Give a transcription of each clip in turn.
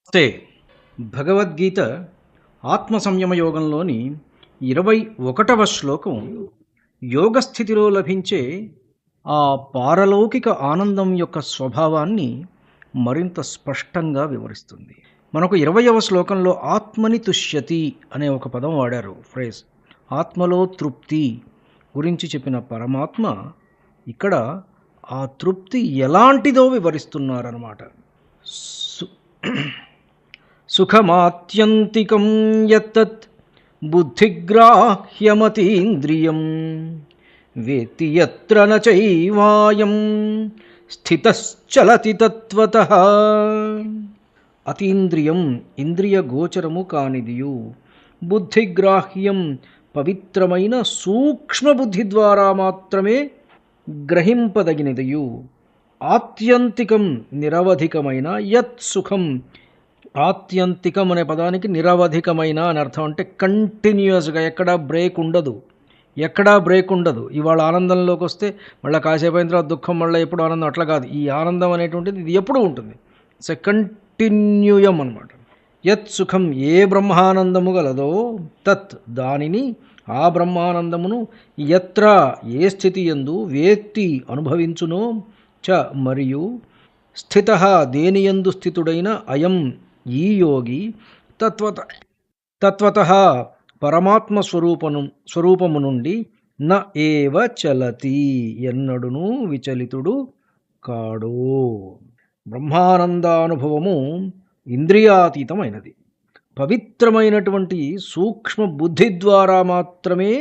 నమస్తే. భగవద్గీత ఆత్మ సంయమ యోగంలోని 21వ శ్లోకం యోగస్థితిలో లభించే ఆ పారలౌకిక ఆనందం యొక్క స్వభావాన్ని మరింత స్పష్టంగా వివరిస్తుంది. మనకు 20వ శ్లోకంలో ఆత్మని తుష్యతి అనే ఒక పదం వాడారు, ఫ్రేజ్. ఆత్మలో తృప్తి గురించి చెప్పిన పరమాత్మ ఇక్కడ ఆ తృప్తి ఎలాంటిదో వివరిస్తున్నారన్నమాట. సుఖమాత్యంతికం యత్తత్ బుద్ధిగ్రాహ్యమతీంద్రియం వేత్తి యత్ర న చైవాయం స్థితశ్చలతి తత్వతః. అతీంద్రియం ఇంద్రియ గోచరము కానిదియు, బుద్ధిగ్రాహ్యం పవిత్రమైన సూక్ష్మ బుద్ధి ద్వారా మాత్రమే గ్రహింపదగినదియు, ఆత్యంతికం నిరవధికమైన, యత్ సుఖం. ఆత్యంతికం అనే పదానికి నిరవధికమైన అని అర్థం. అంటే కంటిన్యూస్గా ఎక్కడా బ్రేక్ ఉండదు, ఇవాళ ఆనందంలోకి వస్తే మళ్ళీ కాసేపు అయిన తర్వాత దుఃఖం, మళ్ళీ ఎప్పుడు ఆనందం, అట్లా కాదు. ఈ ఆనందం అనేటువంటిది ఇది ఎప్పుడూ ఉంటుంది. ఇట్స్ ఎ కంటిన్యూయం అనమాట. యత్ సుఖం ఏ బ్రహ్మానందము గలదో తత్ దానిని, ఆ బ్రహ్మానందమును, యత్ర ఏ స్థితి యందు, వేత్తి అనుభవించునో, చ మరియు స్థితః దేనియందు స్థితుడైన, అయం ఈ యోగి, తత్వతః పరమాత్మ స్వరూపము నుండి, న ఏవ చలతి ఎన్నడును విచలితుడు కాడు. బ్రహ్మానందానుభవము ఇంద్రియాతీతమైనది, పవిత్రమైనటువంటి సూక్ష్మ బుద్ధి ద్వారా మాత్రమే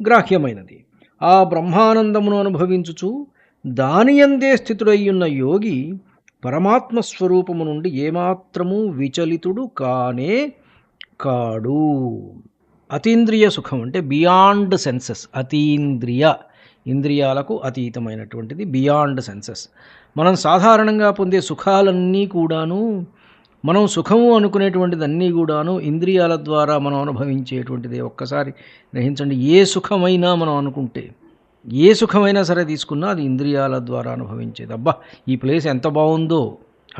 గ్రాహ్యమైనది. ఆ బ్రహ్మానందమును అనుభవించుచు దానియందే స్థితుడయ్యున్న యోగి పరమాత్మ స్వరూపము నుండి ఏమాత్రము విచలితుడు కానే కాడు. అతీంద్రియ సుఖం అంటే బియాండ్ సెన్సెస్. ఇంద్రియాలకు అతీతమైనటువంటిది, బియాండ్ సెన్సెస్. మనం సాధారణంగా పొందే సుఖాలన్నీ కూడాను, మనం సుఖము అనుకునేటువంటిది అన్నీ కూడాను ఇంద్రియాల ద్వారా మనం అనుభవించేటువంటిది. ఒక్కసారి గ్రహించండి, ఏ సుఖమైనా మనం అనుకుంటే, ఏ సుఖమైనా సరే తీసుకున్నా అది ఇంద్రియాల ద్వారా అనుభవించేది. అబ్బా ఈ ప్లేస్ ఎంత బాగుందో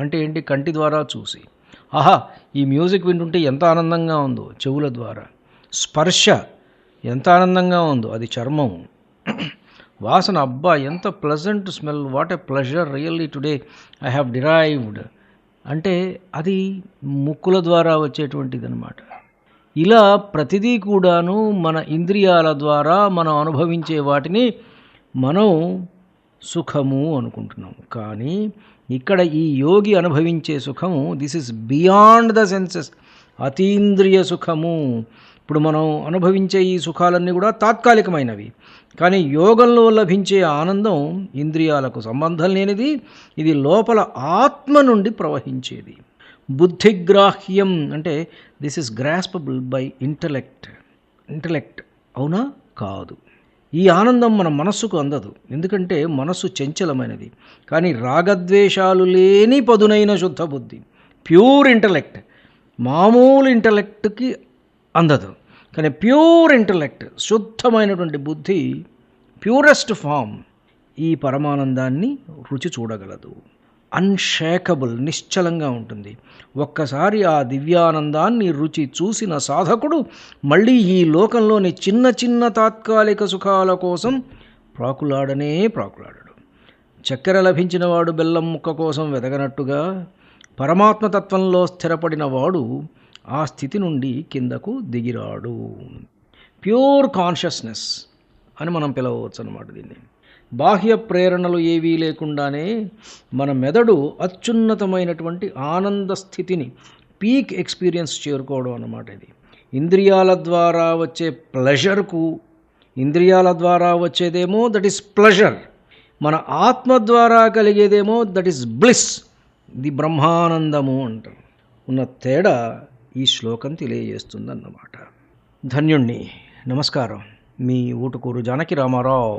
అంటే ఏంటి? కంటి ద్వారా చూసి. ఆహా ఈ మ్యూజిక్ వింటుంటే ఎంత ఆనందంగా ఉందో చెవుల ద్వారా. స్పర్శ ఎంత ఆనందంగా ఉందో అది చర్మం. వాసన, అబ్బా ఎంత pleasant smell, what a pleasure really today I have derived అంటే అది ముక్కుల ద్వారా వచ్చేటువంటిది అనమాట. ఇలా ప్రతిదీ కూడాను మన ఇంద్రియాల ద్వారా మనం అనుభవించే వాటిని మనం సుఖము అనుకుంటున్నాము. కానీ ఇక్కడ ఈ యోగి అనుభవించే సుఖము, this is beyond the senses, అతీంద్రియ సుఖము. ఇప్పుడు మనం అనుభవించే ఈ సుఖాలన్నీ కూడా తాత్కాలికమైనవి, కానీ యోగంలో లభించే ఆనందం ఇంద్రియాలకు సంబంధం లేనిది. ఇది లోపల ఆత్మ నుండి ప్రవహించేది. బుద్ధిగ్రాహ్యం అంటే దిస్ ఇస్ గ్రాస్పబుల్ బై ఇంటలెక్ట్. అవునా? కాదు. ఈ ఆనందం మన మనస్సుకు అందదు, ఎందుకంటే మనస్సు చంచలమైనది. కానీ రాగద్వేషాలు లేని పదునైన శుద్ధ బుద్ధి, ప్యూర్ ఇంటలెక్ట్, మామూలు ఇంటలెక్ట్కి అందదు. కానీ ప్యూర్ ఇంటలెక్ట్, శుద్ధమైనటువంటి బుద్ధి, ప్యూరెస్ట్ ఫామ్, ఈ పరమానందాన్ని రుచి చూడగలదు. అన్షేకబుల్, నిశ్చలంగా ఉంటుంది. ఒక్కసారి ఆ దివ్యానందాన్ని రుచి చూసిన సాధకుడు మళ్ళీ ఈ లోకంలోని చిన్న చిన్న తాత్కాలిక సుఖాల కోసం ప్రాకులాడడు. చక్కెర లభించిన వాడు బెల్లం ముక్క కోసం వెదగనట్టుగా పరమాత్మతత్వంలో స్థిరపడిన వాడు ఆ స్థితి నుండి కిందకు దిగిరాడు. ప్యూర్ కాన్షియస్నెస్ అని మనం పిలవచ్చు అన్నమాట దీన్ని. బాహ్య ప్రేరణలు ఏవీ లేకుండానే మన మెదడు అత్యున్నతమైనటువంటి ఆనంద స్థితిని, పీక్ ఎక్స్పీరియన్స్ చేరుకోవడం అన్నమాట ఇది. ఇంద్రియాల ద్వారా వచ్చే ప్లెజర్కు, ఇంద్రియాల ద్వారా వచ్చేదేమో దట్ ఈస్ ప్లెజర్, మన ఆత్మ ద్వారా కలిగేదేమో దట్ ఈస్ బ్లిస్, ఇది బ్రహ్మానందము అంటారు. ఉన్న తేడా ఈ శ్లోకం తెలియజేస్తుందన్నమాట. ధన్యుణ్ణి. నమస్కారం. మీ ఊటుకూరు జానకి రామారావు.